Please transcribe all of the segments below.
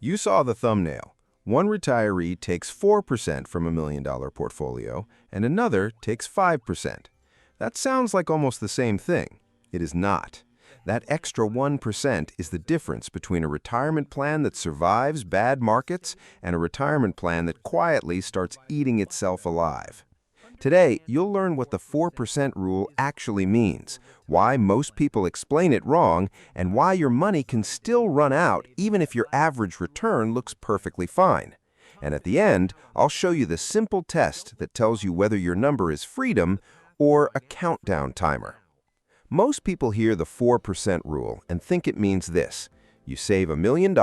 You saw the thumbnail. One retiree takes 4% from $1 million portfolio, and another takes 5%. That sounds like almost the same thing. It is not. That extra 1% is the difference between a retirement plan that survives bad markets and a retirement plan that quietly starts eating itself alive. Today, you'll learn what the 4% rule actually means, why most people explain it wrong, and why your money can still run out even if your average return looks perfectly fine. And at the end, I'll show you the simple test that tells you whether your number is freedom or a countdown timer. Most people hear the 4% rule and think it means this. You save $1 million,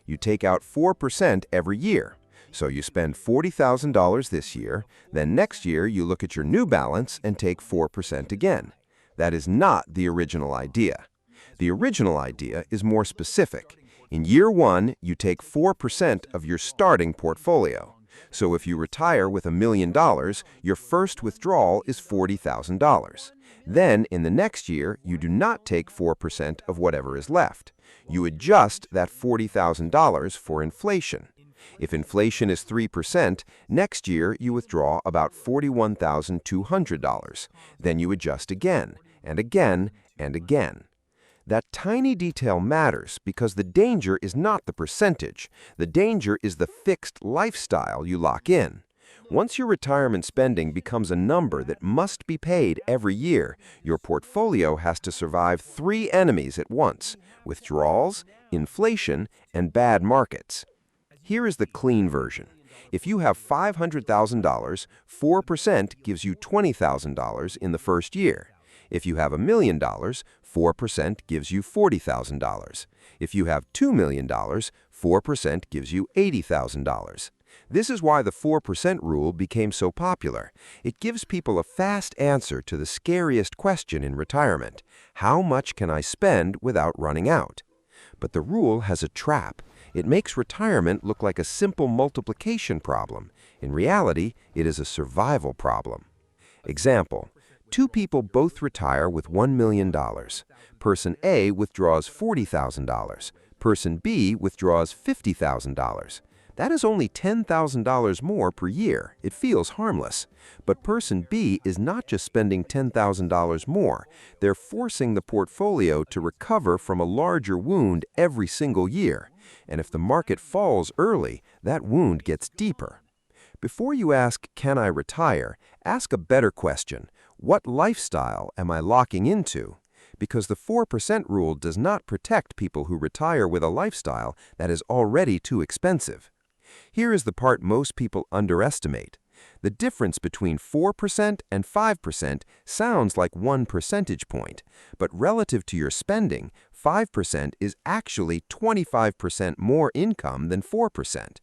you take out 4% every year. So you spend $40,000 this year, then next year you look at your new balance and take 4% again. That is not the original idea. The original idea is more specific. In year one, you take 4% of your starting portfolio. So if you retire with $1 million, your first withdrawal is $40,000. Then, in the next year, you do not take 4% of whatever is left. You adjust that $40,000 for inflation. If inflation is 3%, next year you withdraw about $41,200. Then you adjust again, and again, and again. That tiny detail matters because the danger is not the percentage. The danger is the fixed lifestyle you lock in. Once your retirement spending becomes a number that must be paid every year, your portfolio has to survive three enemies at once: withdrawals, inflation, and bad markets. Here is the clean version. If you have $500,000, 4% gives you $20,000 in the first year. If you have $1 million, 4% gives you $40,000. If you have $2 million, 4% gives you $80,000. This is why the 4% rule became so popular. It gives people a fast answer to the scariest question in retirement: how much can I spend without running out? But the rule has a trap. It makes retirement look like a simple multiplication problem. In reality, it is a survival problem. Example: two people both retire with $1 million. Person A withdraws $40,000. Person B withdraws $50,000. That is only $10,000 more per year. It feels harmless. But person B is not just spending $10,000 more. They're forcing the portfolio to recover from a larger wound every single year. And if the market falls early, that wound gets deeper. Before you ask, "Can I retire?" ask a better question. What lifestyle am I locking into? Because the 4% rule does not protect people who retire with a lifestyle that is already too expensive. Here is the part most people underestimate. The difference between 4% and 5% sounds like 1 percentage point, but relative to your spending, 5% is actually 25% more income than 4%.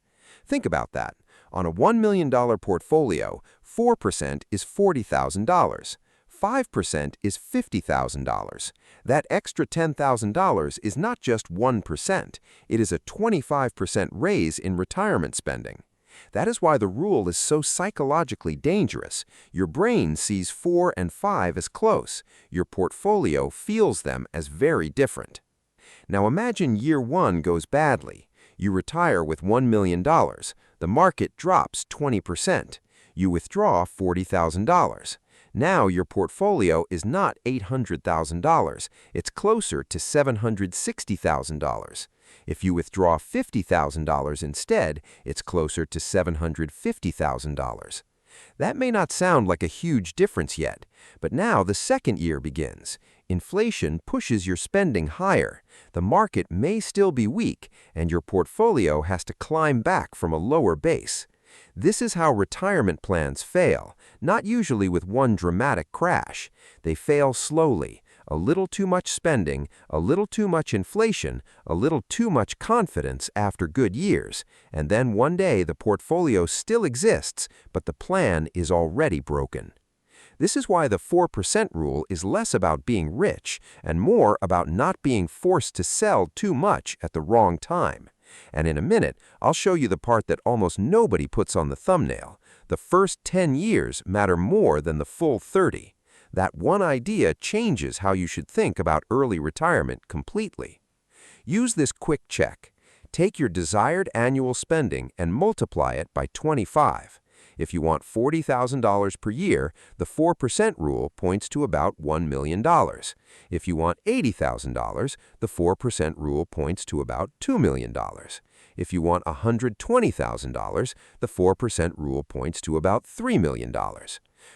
Think about that. On a $1 million portfolio, 4% is $40,000. 5% is $50,000. That extra $10,000 is not just 1%. It is a 25% raise in retirement spending. That is why the rule is so psychologically dangerous. Your brain sees 4 and 5 as close. Your portfolio feels them as very different. Now imagine year one goes badly. You retire with $1 million. The market drops 20%. You withdraw $40,000. Now your portfolio is not $800,000. It's closer to $760,000. If you withdraw $50,000 instead, it's closer to $750,000. That may not sound like a huge difference yet, but now the second year begins. Inflation pushes your spending higher. The market may still be weak, and your portfolio has to climb back from a lower base. This is how retirement plans fail, not usually with one dramatic crash. They fail slowly. A little too much spending, a little too much inflation, a little too much confidence after good years, and then one day the portfolio still exists, but the plan is already broken. This is why the 4% rule is less about being rich and more about not being forced to sell too much at the wrong time. And in a minute, I'll show you the part that almost nobody puts on the thumbnail. The first 10 years matter more than the full 30. That one idea changes how you should think about early retirement completely. Use this quick check. Take your desired annual spending and multiply it by 25. If you want $40,000 per year, the 4% rule points to about $1 million. If you want $80,000, the 4% rule points to about $2 million. If you want $120,000, the 4% rule points to about $3 million.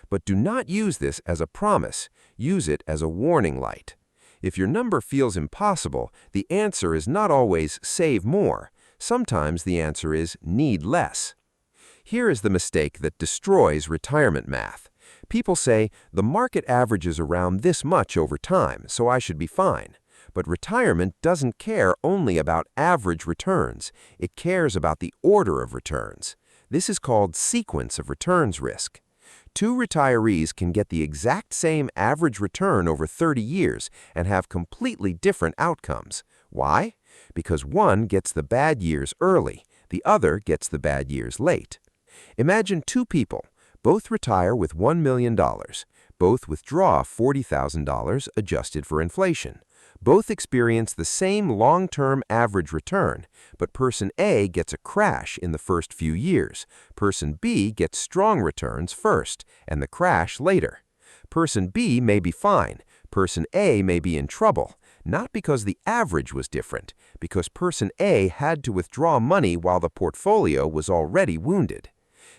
But do not use this as a promise. Use it as a warning light. If your number feels impossible, the answer is not always save more. Sometimes the answer is need less. Here is the mistake that destroys retirement math. People say, the market averages around this much over time, so I should be fine. But retirement doesn't care only about average returns. It cares about the order of returns. This is called sequence of returns risk. Two retirees can get the exact same average return over 30 years and have completely different outcomes. Why? Because one gets the bad years early, the other gets the bad years late. Imagine two people, both retire with $1 million. Both withdraw $40,000 adjusted for inflation. Both experience the same long-term average return, but person A gets a crash in the first few years. Person B gets strong returns first, and the crash later. Person B may be fine. Person A may be in trouble, not because the average was different, because person A had to withdraw money while the portfolio was already wounded.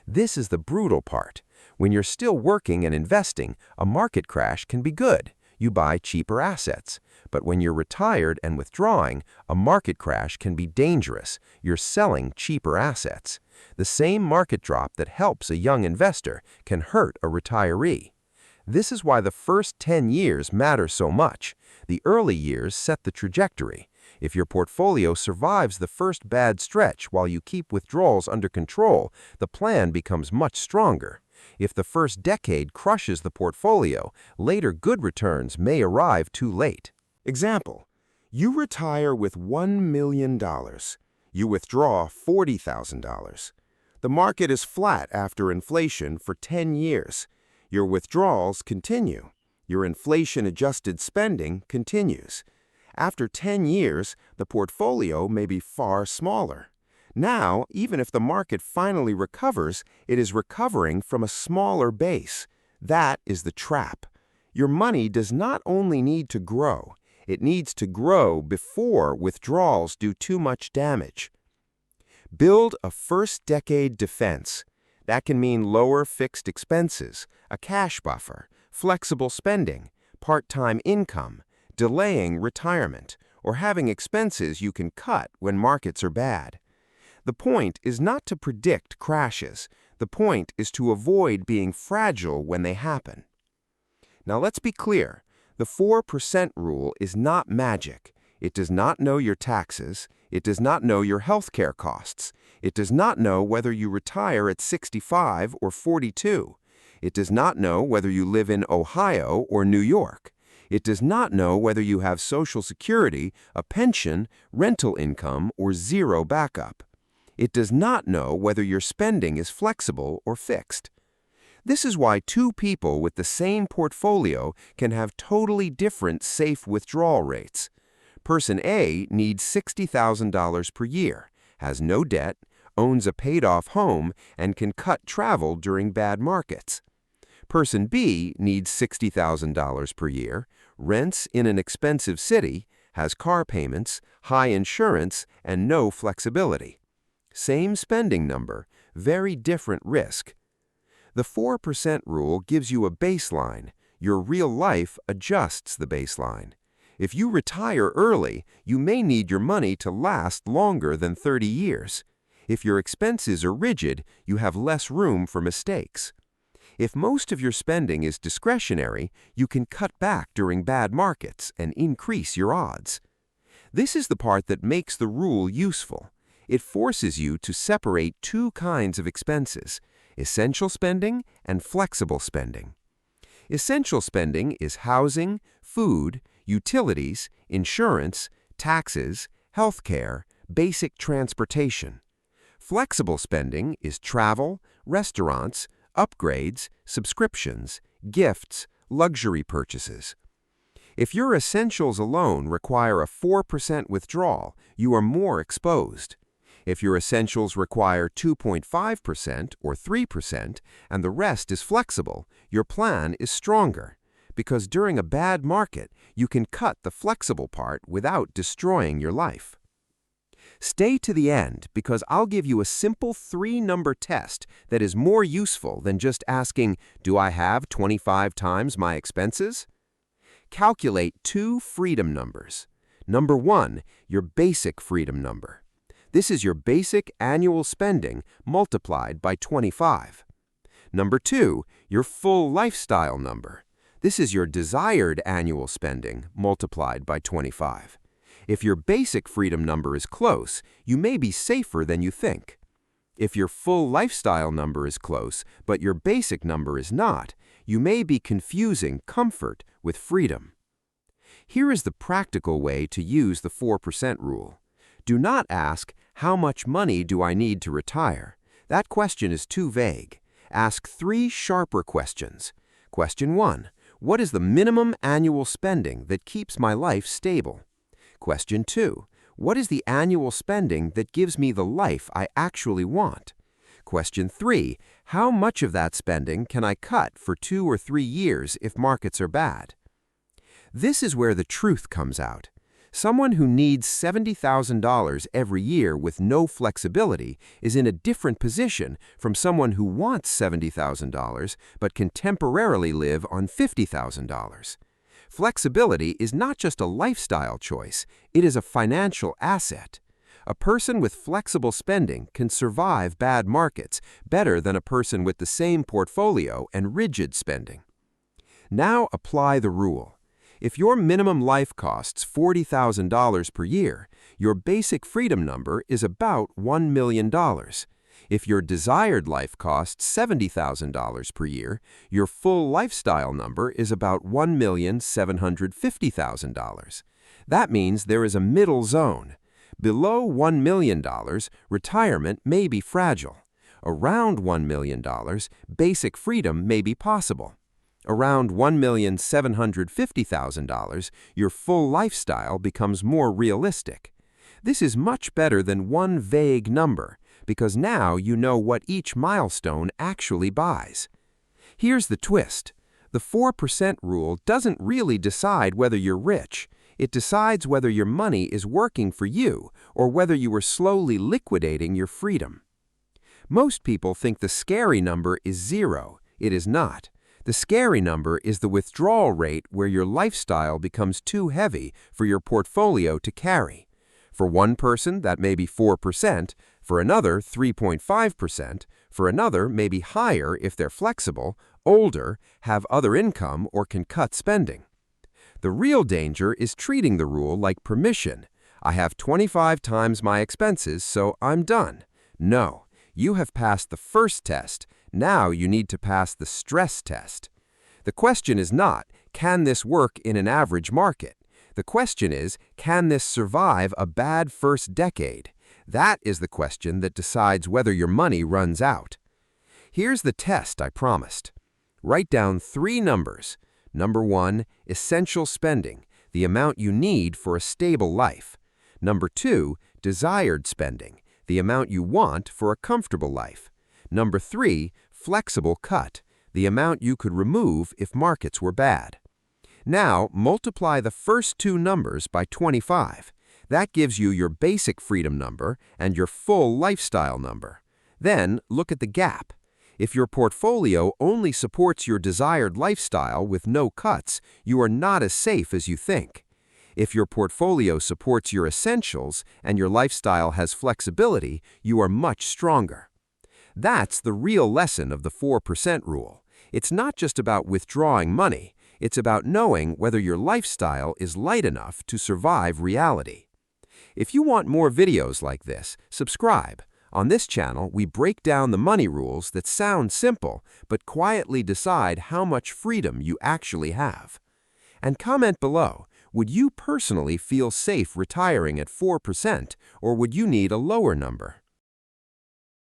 This is the brutal part. When you're still working and investing, a market crash can be good. You buy cheaper assets. But when you're retired and withdrawing, a market crash can be dangerous. You're selling cheaper assets. The same market drop that helps a young investor can hurt a retiree. This is why the first 10 years matter so much. The early years set the trajectory. If your portfolio survives the first bad stretch while you keep withdrawals under control, the plan becomes much stronger. If the first decade crushes the portfolio, later good returns may arrive too late. Example: you retire with $1 million. You withdraw $40,000. The market is flat after inflation for 10 years. Your withdrawals continue. Your inflation-adjusted spending continues. After 10 years, the portfolio may be far smaller. Now, even if the market finally recovers, it is recovering from a smaller base. That is the trap. Your money does not only need to grow, it needs to grow before withdrawals do too much damage. Build a first-decade defense. That can mean lower fixed expenses, a cash buffer, flexible spending, part-time income, delaying retirement, or having expenses you can cut when markets are bad. The point is not to predict crashes. The point is to avoid being fragile when they happen. Now let's be clear. The 4% rule is not magic. It does not know your taxes. It does not know your healthcare costs. It does not know whether you retire at 65 or 42. It does not know whether you live in Ohio or New York. It does not know whether you have Social Security, a pension, rental income, or zero backup. It does not know whether your spending is flexible or fixed. This is why two people with the same portfolio can have totally different safe withdrawal rates. Person A needs $60,000 per year, has no debt, owns a paid-off home, and can cut travel during bad markets. Person B needs $60,000 per year, rents in an expensive city, has car payments, high insurance, and no flexibility. Same spending number, very different risk. The 4% rule gives you a baseline. Your real life adjusts the baseline. If you retire early, you may need your money to last longer than 30 years. If your expenses are rigid, you have less room for mistakes. If most of your spending is discretionary, you can cut back during bad markets and increase your odds. This is the part that makes the rule useful. It forces you to separate two kinds of expenses: essential spending and flexible spending. Essential spending is housing, food, utilities, insurance, taxes, healthcare, basic transportation. Flexible spending is travel, restaurants, upgrades, subscriptions, gifts, luxury purchases. If your essentials alone require a 4% withdrawal, you are more exposed. If your essentials require 2.5% or 3% and the rest is flexible, your plan is stronger. Because during a bad market, you can cut the flexible part without destroying your life. Stay to the end because I'll give you a simple 3-number test that is more useful than just asking, do I have 25 times my expenses? Calculate 2 freedom numbers. Number 1, your basic freedom number. This is your basic annual spending multiplied by 25. Number 2, your full lifestyle number. This is your desired annual spending multiplied by 25. If your basic freedom number is close, you may be safer than you think. If your full lifestyle number is close, but your basic number is not, you may be confusing comfort with freedom. Here is the practical way to use the 4% rule. Do not ask, how much money do I need to retire? That question is too vague. Ask 3 sharper questions. Question 1. What is the minimum annual spending that keeps my life stable? Question 2. What is the annual spending that gives me the life I actually want? Question 3. How much of that spending can I cut for 2 or 3 years if markets are bad? This is where the truth comes out. Someone who needs $70,000 every year with no flexibility is in a different position from someone who wants $70,000 but can temporarily live on $50,000. Flexibility is not just a lifestyle choice, it is a financial asset. A person with flexible spending can survive bad markets better than a person with the same portfolio and rigid spending. Now apply the rule. If your minimum life costs $40,000 per year, your basic freedom number is about $1 million. If your desired life costs $70,000 per year, your full lifestyle number is about $1,750,000. That means there is a middle zone. Below $1 million, retirement may be fragile. Around $1 million, basic freedom may be possible. Around $1,750,000, your full lifestyle becomes more realistic. This is much better than one vague number, because now you know what each milestone actually buys. Here's the twist. The 4% rule doesn't really decide whether you're rich. It decides whether your money is working for you or whether you are slowly liquidating your freedom. Most people think the scary number is 0. It is not. The scary number is the withdrawal rate where your lifestyle becomes too heavy for your portfolio to carry. For one person, that may be 4%, for another, 3.5%, for another, maybe higher if they're flexible, older, have other income, or can cut spending. The real danger is treating the rule like permission. I have 25 times my expenses, so I'm done. No, you have passed the first test. Now you need to pass the stress test. The question is not, can this work in an average market? The question is, can this survive a bad first decade? That is the question that decides whether your money runs out. Here's the test I promised. Write down 3 numbers. Number 1, essential spending, the amount you need for a stable life. Number 2, desired spending, the amount you want for a comfortable life. Number 3, flexible cut, the amount you could remove if markets were bad. Now, multiply the first 2 numbers by 25. That gives you your basic freedom number and your full lifestyle number. Then, look at the gap. If your portfolio only supports your desired lifestyle with no cuts, you are not as safe as you think. If your portfolio supports your essentials and your lifestyle has flexibility, you are much stronger. That's the real lesson of the 4% rule. It's not just about withdrawing money. It's about knowing whether your lifestyle is light enough to survive reality. If you want more videos like this, subscribe. On this channel, we break down the money rules that sound simple, but quietly decide how much freedom you actually have. And comment below, would you personally feel safe retiring at 4%, or would you need a lower number?